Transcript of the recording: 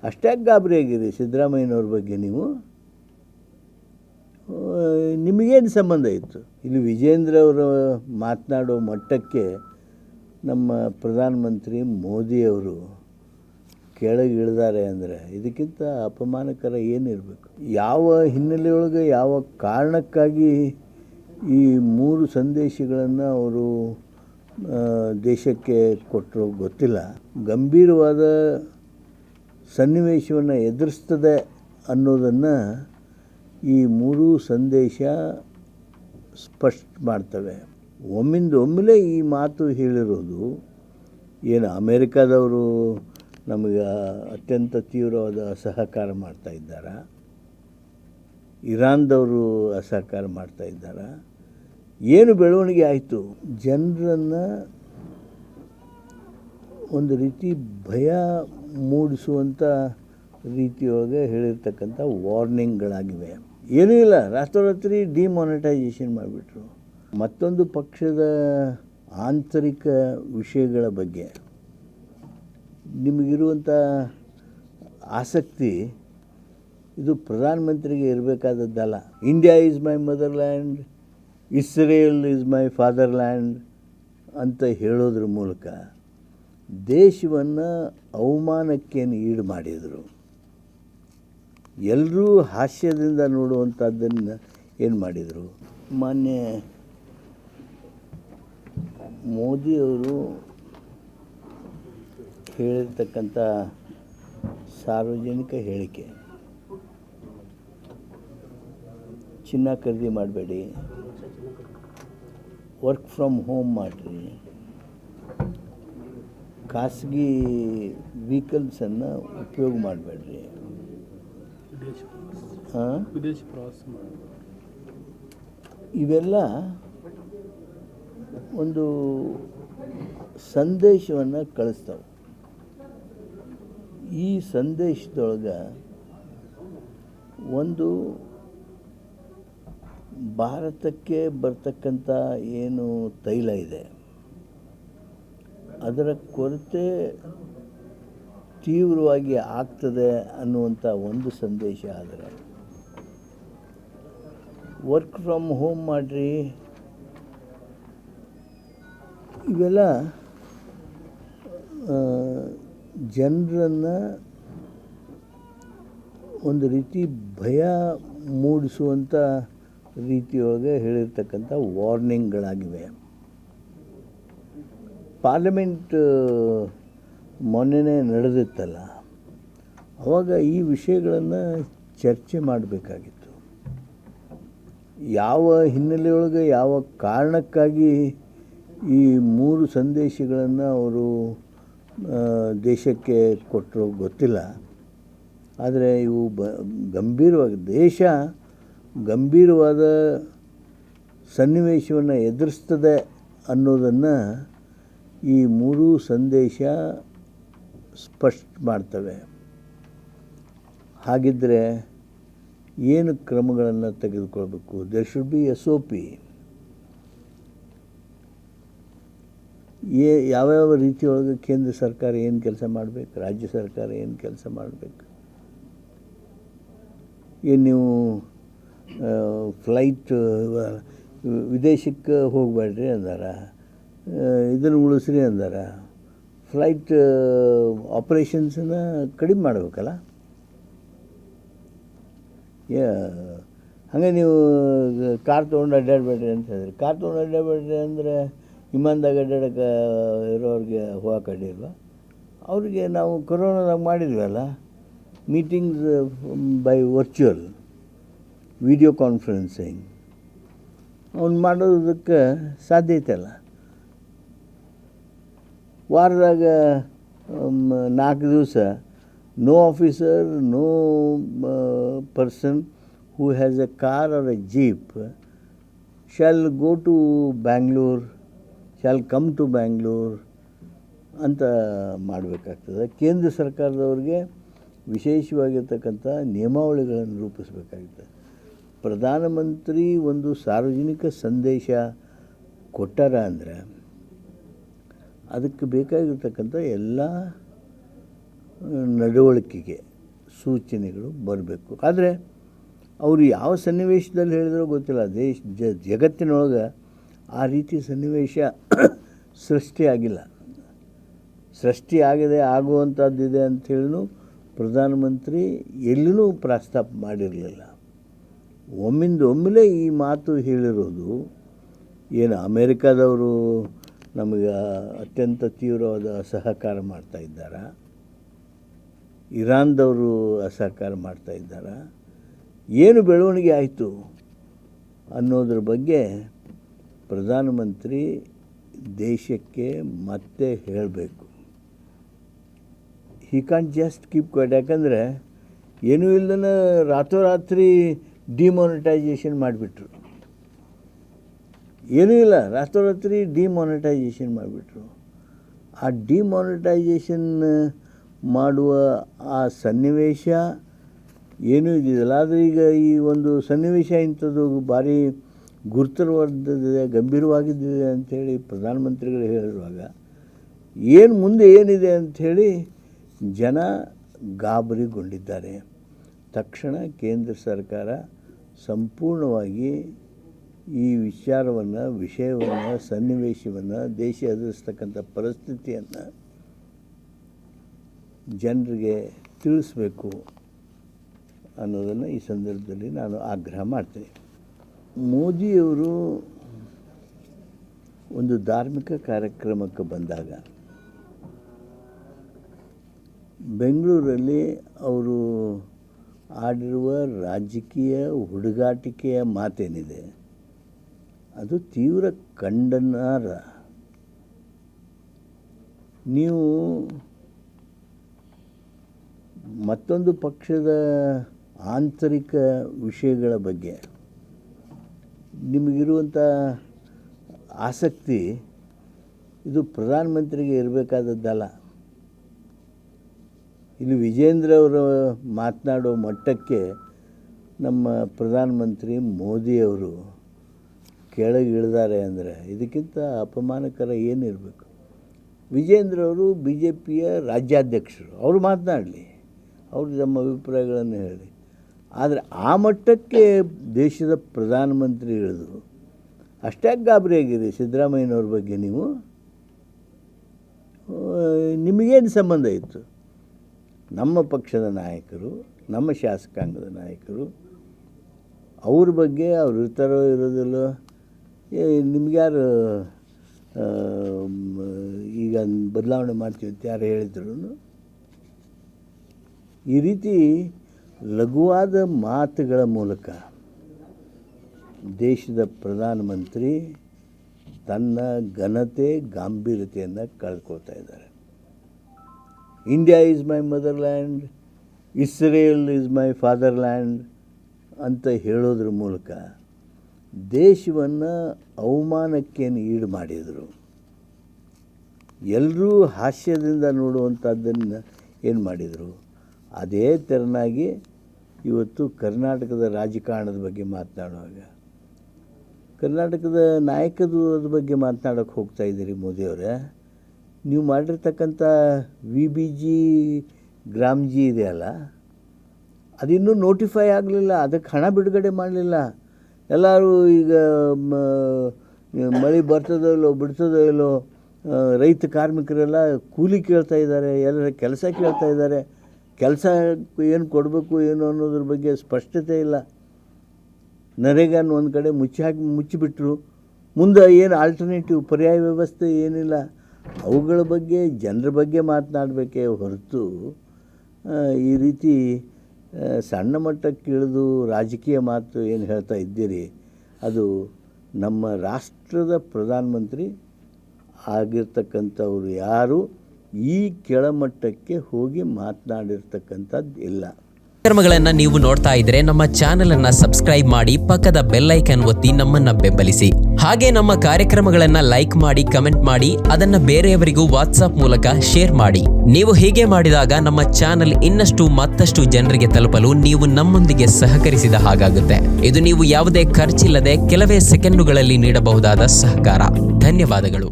ಅಷ್ಟ್ಯಾಕೆ ಗಾಬರಿ ಆಗಿರಿ ಸಿದ್ದರಾಮಯ್ಯನವ್ರ ಬಗ್ಗೆ ನೀವು? ನಿಮಗೇನು ಸಂಬಂಧ ಇತ್ತು? ಇಲ್ಲಿ ವಿಜೇಂದ್ರ ಅವರು ಮಾತನಾಡೋ ಮಟ್ಟಕ್ಕೆ ನಮ್ಮ ಪ್ರಧಾನಮಂತ್ರಿ ಮೋದಿಯವರು ಕೆಳಗಿಳಿದಾರೆ ಅಂದರೆ ಇದಕ್ಕಿಂತ ಅಪಮಾನಕರ ಏನಿರಬೇಕು? ಯಾವ ಹಿನ್ನೆಲೆಯೊಳಗೆ ಯಾವ ಕಾರಣಕ್ಕಾಗಿ ಈ 3 ಸಂದೇಶಗಳನ್ನು ಅವರು ದೇಶಕ್ಕೆ ಕೊಟ್ಟರು ಗೊತ್ತಿಲ್ಲ. ಗಂಭೀರವಾದ ಸನ್ನಿವೇಶವನ್ನು ಎದುರಿಸ್ತದೆ ಅನ್ನೋದನ್ನು ಈ 3 ಸಂದೇಶ ಸ್ಪಷ್ಟ ಮಾಡ್ತವೆ. ಒಮ್ಮಿಂದೊಮ್ಮೆಲೇ ಈ ಮಾತು ಹೇಳಿರೋದು ಏನು, ಅಮೇರಿಕಾದವರು ನಮಗೆ ಅತ್ಯಂತ ತೀವ್ರವಾದ ಅಸಹಕಾರ ಮಾಡ್ತಾಯಿದ್ದಾರಾ? ಇರಾನ್ದವರು ಅಸಹಕಾರ ಮಾಡ್ತಾಯಿದ್ದಾರಾ? ಏನು ಬೆಳವಣಿಗೆ ಆಯಿತು? ಜನರನ್ನು ಒಂದು ರೀತಿ ಭಯ ಮೂಡಿಸುವಂಥ ರೀತಿಯೊಳಗೆ ಹೇಳಿರ್ತಕ್ಕಂಥ ವಾರ್ನಿಂಗ್ಗಳಾಗಿವೆ. ಏನೂ ಇಲ್ಲ, ರಾತ್ರೋರಾತ್ರಿ ಡಿಮಾನಿಟೈಸೇಷನ್ ಮಾಡಿಬಿಟ್ರು. ಮತ್ತೊಂದು ಪಕ್ಷದ ಆಂತರಿಕ ವಿಷಯಗಳ ಬಗ್ಗೆ ನಿಮಗಿರುವಂಥ ಆಸಕ್ತಿ ಇದು ಪ್ರಧಾನಮಂತ್ರಿಗೆ ಇರಬೇಕಾದದ್ದಲ್ಲ. India is my motherland, Israel is my fatherland ಅಂತ ಹೇಳೋದ್ರ ಮೂಲಕ ದೇಶವನ್ನು ಅವಮಾನಕ್ಕೇನು ಈಡು ಮಾಡಿದರು. ಎಲ್ಲರೂ ಹಾಸ್ಯದಿಂದ ನೋಡುವಂಥದ್ದನ್ನು ಏನು ಮಾಡಿದರು? ಮಾನ್ಯ ಮೋದಿಯವರು ಹೇಳಿರ್ತಕ್ಕಂಥ ಸಾರ್ವಜನಿಕ ಹೇಳಿಕೆ, ಚಿನ್ನ ಖರೀದಿ ಮಾಡಬೇಡಿ, ವರ್ಕ್ ಫ್ರಮ್ ಹೋಮ್ ಮಾಡಿರಿ, ಖಾಸಗಿ ವೆಹಿಕಲ್ಸನ್ನು ಉಪಯೋಗ ಮಾಡಬೇಡ್ರಿ, ಇವೆಲ್ಲ ಒಂದು ಸಂದೇಶವನ್ನು ಕಳಿಸ್ತವೆ. ಈ ಸಂದೇಶದೊಳಗೆ ಒಂದು ಭಾರತಕ್ಕೆ ಬರ್ತಕ್ಕಂಥ ಏನು ತೈಲ ಇದೆ ಅದರ ಕೊರತೆ ತೀವ್ರವಾಗಿ ಆಗ್ತದೆ ಅನ್ನುವಂಥ ಒಂದು ಸಂದೇಶ. ಆದರೆ ವರ್ಕ್ ಫ್ರಮ್ ಹೋಮ್ ಮಾಡಿರಿ, ಇವೆಲ್ಲ ಜನರನ್ನು ಒಂದು ರೀತಿ ಭಯ ಮೂಡಿಸುವಂಥ ರೀತಿಯೊಳಗೆ ಹೇಳಿರ್ತಕ್ಕಂಥ ವಾರ್ನಿಂಗ್ಗಳಾಗಿವೆ. ಪಾರ್ಲಿಮೆಂಟ್ ಮೊನ್ನೆನೇ ನಡೆದಿತ್ತಲ್ಲ, ಆವಾಗ ಈ ವಿಷಯಗಳನ್ನು ಚರ್ಚೆ ಮಾಡಬೇಕಾಗಿತ್ತು. ಯಾವ ಹಿನ್ನೆಲೆಯೊಳಗೆ ಯಾವ ಕಾರಣಕ್ಕಾಗಿ ಈ 3 ಸಂದೇಶಗಳನ್ನು ಅವರು ದೇಶಕ್ಕೆ ಕೊಟ್ಟರು ಗೊತ್ತಿಲ್ಲ. ಆದರೆ ಇವು ಗಂಭೀರವಾಗಿ ದೇಶ ಗಂಭೀರವಾದ ಸನ್ನಿವೇಶವನ್ನು ಎದುರಿಸ್ತದೆ ಅನ್ನೋದನ್ನು ಈ 3 ಸಂದೇಶ ಸ್ಪಷ್ಟ ಮಾಡ್ತವೆ. ಹಾಗಿದ್ದರೆ ಏನು ಕ್ರಮಗಳನ್ನು ತೆಗೆದುಕೊಳ್ಬೇಕು? There should be SOP. ಯಾವ್ಯಾವ ರೀತಿಯೊಳಗೆ ಕೇಂದ್ರ ಸರ್ಕಾರ ಏನು ಕೆಲಸ ಮಾಡಬೇಕು, ರಾಜ್ಯ ಸರ್ಕಾರ ಏನು ಕೆಲಸ ಮಾಡಬೇಕು. ಏನು ನೀವು ಫ್ಲೈಟ್ ವಿದೇಶಕ್ಕೆ ಹೋಗಬೇಡ್ರಿ ಅಂದಾರ, ಇದನ್ನು ಉಳಿಸ್ರಿ ಅಂದಾರ, ಫ್ಲೈಟ್ ಆಪ್ರೇಷನ್ಸನ್ನು ಕಡಿಮೆ ಮಾಡಬೇಕಲ್ಲ. ಹಾಗೆ ನೀವು ಕಾರ್ ತೊಗೊಂಡು ಅಡ್ಡಾಡಬೇಡ್ರಿ ಅಂತ ಹೇಳಿದ್ರಿ. ಕಾರ್ ತೊಗೊಂಡು ಅಡ್ಡಾಡಬೇಡ್ರಿ ಅಂದರೆ ವಿಮಾನದಾಗ ಅಡ್ಡಾಡಕ್ಕೆ ಇರೋರಿಗೆ ಹೋಗಕ್ಕೆ ಅಡ್ಡಿಲ್ವ? ಅವರಿಗೆ ನಾವು ಕೊರೋನಾದಾಗ ಮಾಡಿದ್ವಲ್ಲ meetings by virtual video conferencing, ಅವ್ನು ಮಾಡೋದಕ್ಕೆ ಸಾಧ್ಯತೆ ಅಲ್ಲ. ವಾರದಾಗ 4 ದಿವಸ no officer, no person who has a car or a jeep shall go to Bangalore, shall come to Bangalore ಅಂತ ಮಾಡಬೇಕಾಗ್ತದೆ. ಕೇಂದ್ರ ಸರ್ಕಾರದವ್ರಿಗೆ ವಿಶೇಷವಾಗಿರ್ತಕ್ಕಂಥ ನಿಯಮಾವಳಿಗಳನ್ನು ರೂಪಿಸಬೇಕಾಗುತ್ತೆ. ಪ್ರಧಾನಮಂತ್ರಿ ಒಂದು ಸಾರ್ವಜನಿಕ ಸಂದೇಶ ಕೊಟ್ಟಾರ ಅಂದರೆ ಅದಕ್ಕೆ ಬೇಕಾಗಿರ್ತಕ್ಕಂಥ ಎಲ್ಲ ನಡವಳಿಕೆಗೆ ಸೂಚನೆಗಳು ಬರಬೇಕು. ಆದರೆ ಅವರು ಯಾವ ಸನ್ನಿವೇಶದಲ್ಲಿ ಹೇಳಿದ್ರೋ ಗೊತ್ತಿಲ್ಲ, ಜಗತ್ತಿನೊಳಗೆ ಆ ರೀತಿ ಸನ್ನಿವೇಶ ಸೃಷ್ಟಿಯಾಗಿಲ್ಲ. ಸೃಷ್ಟಿಯಾಗಿದೆ, ಆಗುವಂಥದ್ದಿದೆ ಅಂಥೇಳಿನೂ ಪ್ರಧಾನಮಂತ್ರಿ ಎಲ್ಲಿನೂ ಪ್ರಸ್ತಾಪ ಮಾಡಿರಲಿಲ್ಲ. ಒಮ್ಮಿಂದೊಮ್ಮೆಲೇ ಈ ಮಾತು ಹೇಳಿರೋದು. ಏನು ಅಮೇರಿಕಾದವರು ನಮಗೆ ಅತ್ಯಂತ ತೀವ್ರವಾದ ಅಸಹಕಾರ ಮಾಡ್ತಾಯಿದ್ದಾರಾ, ಇರಾನ್ದವರು ಅಸಹಕಾರ ಮಾಡ್ತಾಯಿದ್ದಾರಾ, ಏನು ಬೆಳವಣಿಗೆ ಆಯಿತು ಅನ್ನೋದ್ರ ಬಗ್ಗೆ ಪ್ರಧಾನಮಂತ್ರಿ ದೇಶಕ್ಕೆ ಮತ್ತೆ ಹೇಳಬೇಕು. He can't just keep quiet. ಯಾಕಂದರೆ ಏನೂ ಇಲ್ಲದೇ ರಾತ್ರೋರಾತ್ರಿ ಡಿಮಾನಿಟೈಸೇಷನ್ ಮಾಡಿಬಿಟ್ರು. ಏನೂ ಇಲ್ಲ, ರಾತ್ರೋರಾತ್ರಿ ಡಿಮಾನಿಟೈಸೇಷನ್ ಮಾಡಿಬಿಟ್ರು. ಆ ಡಿಮಾನಿಟೈಸೇಷನ್ ಮಾಡುವ ಆ ಸನ್ನಿವೇಶ ಏನೂ ಇದ್ದಿಲ್ಲ. ಆದರೆ ಈಗ ಈ ಒಂದು ಸನ್ನಿವೇಶ ಇಂಥದ್ದು ಭಾರಿ ಗುರುತರವಾದದ್ದಿದೆ, ಗಂಭೀರವಾಗಿದ್ದಿದೆ ಅಂಥೇಳಿ ಪ್ರಧಾನಮಂತ್ರಿಗಳು ಹೇಳಿರುವಾಗ ಮುಂದೆ ಏನಿದೆ ಅಂಥೇಳಿ ಜನ ಗಾಬರಿಗೊಂಡಿದ್ದಾರೆ. ತಕ್ಷಣ ಕೇಂದ್ರ ಸರ್ಕಾರ ಸಂಪೂರ್ಣವಾಗಿ ಈ ವಿಷಯವನ್ನು ಸನ್ನಿವೇಶವನ್ನು, ದೇಶ ಎದುರಿಸ್ತಕ್ಕಂಥ ಪರಿಸ್ಥಿತಿಯನ್ನು ಜನರಿಗೆ ತಿಳಿಸ್ಬೇಕು ಅನ್ನೋದನ್ನು ಈ ಸಂದರ್ಭದಲ್ಲಿ ನಾನು ಆಗ್ರಹ ಮಾಡ್ತೀನಿ. ಮೋದಿಯವರು ಒಂದು ಧಾರ್ಮಿಕ ಕಾರ್ಯಕ್ರಮಕ್ಕೆ ಬಂದಾಗ ಬೆಂಗಳೂರಲ್ಲಿ ಅವರು ಆಡಿರುವ ರಾಜಕೀಯ ಹುಡುಗಾಟಿಕೆಯ ಮಾತೇನಿದೆ ಅದು ತೀವ್ರ ಖಂಡನಾರ್ಹ. ನೀವು ಮತ್ತೊಂದು ಪಕ್ಷದ ಆಂತರಿಕ ವಿಷಯಗಳ ಬಗ್ಗೆ ನಿಮಗಿರುವಂಥ ಆಸಕ್ತಿ ಇದು ಪ್ರಧಾನಮಂತ್ರಿಗೆ ಇರಬೇಕಾದದ್ದಲ್ಲ. ಇಲ್ಲಿ ವಿಜೇಂದ್ರ ಅವರು ಮಾತನಾಡೋ ಮಟ್ಟಕ್ಕೆ ನಮ್ಮ ಪ್ರಧಾನಮಂತ್ರಿ ಮೋದಿಯವರು ಕೆಳಗಿಳಿದಾರೆ ಅಂದರೆ ಇದಕ್ಕಿಂತ ಅಪಮಾನಕರ ಏನಿರಬೇಕು. ವಿಜೇಂದ್ರ ಅವರು ಬಿ ಜೆ ಪಿಯ ರಾಜ್ಯಾಧ್ಯಕ್ಷರು, ಅವರು ಮಾತನಾಡಲಿ, ಅವರು ನಮ್ಮ ಅಭಿಪ್ರಾಯಗಳನ್ನು ಹೇಳಿ. ಆದರೆ ಆ ಮಟ್ಟಕ್ಕೆ ದೇಶದ ಪ್ರಧಾನಮಂತ್ರಿ ಇಳಿದು ಅಷ್ಟಾಗಿ ಗಾಬರಿಯಾಗಿರಿ ಸಿದ್ದರಾಮಯ್ಯನವ್ರ ಬಗ್ಗೆ. ನಿಮಗೇನು ಸಂಬಂಧ ಇತ್ತು? ನಮ್ಮ ಪಕ್ಷದ ನಾಯಕರು, ನಮ್ಮ ಶಾಸಕಾಂಗದ ನಾಯಕರು, ಅವ್ರ ಬಗ್ಗೆ ಅವ್ರು ಇರ್ತಾರೋ ಇರೋದಿಲ್ಲೋ ನಿಮ್ಗ್ಯಾರು ಈಗ ಬದಲಾವಣೆ ಮಾಡ್ತೀವಿ ಅಂತ ಯಾರು ಹೇಳಿದ್ರು? ಈ ರೀತಿ ಲಘುವಾದ ಮಾತುಗಳ ಮೂಲಕ ದೇಶದ ಪ್ರಧಾನಮಂತ್ರಿ ತನ್ನ ಘನತೆ ಗಾಂಭೀರ್ಯತೆಯನ್ನು ಕಳ್ಕೊಳ್ತಾ ಇದ್ದಾರೆ. India is my motherland, Israel is my fatherland ಅಂತ ಹೇಳೋದ್ರ ಮೂಲಕ ದೇಶವನ್ನು ಅವಮಾನಕ್ಕೇನು ಈಡು ಮಾಡಿದರು. ಎಲ್ಲರೂ ಹಾಸ್ಯದಿಂದ ನೋಡುವಂಥದ್ದನ್ನು ಏನು ಮಾಡಿದರು, ಅದೇ ತೆರನಾಗಿ ಇವತ್ತು ಕರ್ನಾಟಕದ ರಾಜಕಾರಣದ ಬಗ್ಗೆ ಮಾತನಾಡುವಾಗ ಕರ್ನಾಟಕದ ನಾಯಕದ ಬಗ್ಗೆ ಮಾತನಾಡೋಕ್ಕೆ ಹೋಗ್ತಾ ಇದ್ದೀರಿ ಮೋದಿಯವರೇ. ನೀವು ಮಾಡಿರ್ತಕ್ಕಂಥ VBG ಗ್ರಾಮ್ಜಿ ಇದೆಯಲ್ಲ, ಅದಿನ್ನೂ ನೋಟಿಫೈ ಆಗಲಿಲ್ಲ, ಅದಕ್ಕೆ ಹಣ ಬಿಡುಗಡೆ ಮಾಡಲಿಲ್ಲ. ಎಲ್ಲರೂ ಈಗ ಮಳೆ ಬರ್ತದೋ ಇಲ್ಲೋ ಬಿಡ್ತದೋ ಇಲ್ಲೋ ರೈತ ಕಾರ್ಮಿಕರೆಲ್ಲ ಕೂಲಿ ಕೇಳ್ತಾ ಇದ್ದಾರೆ, ಎಲ್ಲರ ಕೆಲಸ ಕೇಳ್ತಾ ಇದ್ದಾರೆ. ಕೆಲಸ ಏನು ಕೊಡಬೇಕು ಏನು ಅನ್ನೋದ್ರ ಬಗ್ಗೆ ಸ್ಪಷ್ಟತೆ ಇಲ್ಲ. ನರೇಗಾನ ಒಂದು ಕಡೆ ಮುಚ್ಚಿಬಿಟ್ರು. ಮುಂದೆ ಏನು ಆಲ್ಟರ್ನೇಟಿವ್ ಪರ್ಯಾಯ ವ್ಯವಸ್ಥೆ ಏನಿಲ್ಲ. ಅವುಗಳ ಬಗ್ಗೆ ಜನರ ಬಗ್ಗೆ ಮಾತನಾಡಬೇಕೇ ಹೊರತು ಈ ರೀತಿ ಸಣ್ಣ ಮಟ್ಟಕ್ಕೆ ಇಳಿದು ರಾಜಕೀಯ ಮಾತು ಏನು ಹೇಳ್ತಾ ಇದ್ದೀರಿ, ಅದು ನಮ್ಮ ರಾಷ್ಟ್ರದ ಪ್ರಧಾನಮಂತ್ರಿ ಆಗಿರ್ತಕ್ಕಂಥವ್ರು ಯಾರು ಈ ಕೆಳಮಟ್ಟಕ್ಕೆ ಹೋಗಿ ಮಾತನಾಡಿರ್ತಕ್ಕಂಥದ್ದು ಇಲ್ಲ. ಕಾರ್ಯಕ್ರಮಗಳನ್ನು ನೀವು ನೋಡ್ತಾ ಇದ್ರೆ ನಮ್ಮ ಚಾನೆಲ್ ಅನ್ನ ಸಬ್ಸ್ಕ್ರೈಬ್ ಮಾಡಿ, ಪಕ್ಕದ ಬೆಲ್ ಐಕಾನ್ ಒತ್ತಿ ನಮ್ಮನ್ನ ಬೆಂಬಲಿಸಿ. ಹಾಗೆ ನಮ್ಮ ಕಾರ್ಯಕ್ರಮಗಳನ್ನ ಲೈಕ್ ಮಾಡಿ, ಕಮೆಂಟ್ ಮಾಡಿ, ಅದನ್ನ ಬೇರೆಯವರಿಗೂ ವಾಟ್ಸ್ಆಪ್ ಮೂಲಕ ಶೇರ್ ಮಾಡಿ. ನೀವು ಹೀಗೆ ಮಾಡಿದಾಗ ನಮ್ಮ ಚಾನೆಲ್ ಮತ್ತಷ್ಟು ಜನರಿಗೆ ತಲುಪಲು ನೀವು ನಮ್ಮೊಂದಿಗೆ ಸಹಕರಿಸಿದ ಹಾಗಾಗುತ್ತೆ. ಇದು ನೀವು ಯಾವುದೇ ಖರ್ಚಿಲ್ಲದೆ ಕೆಲವೇ ಸೆಕೆಂಡುಗಳಲ್ಲಿ ನೀಡಬಹುದಾದ ಸಹಕಾರ. ಧನ್ಯವಾದಗಳು.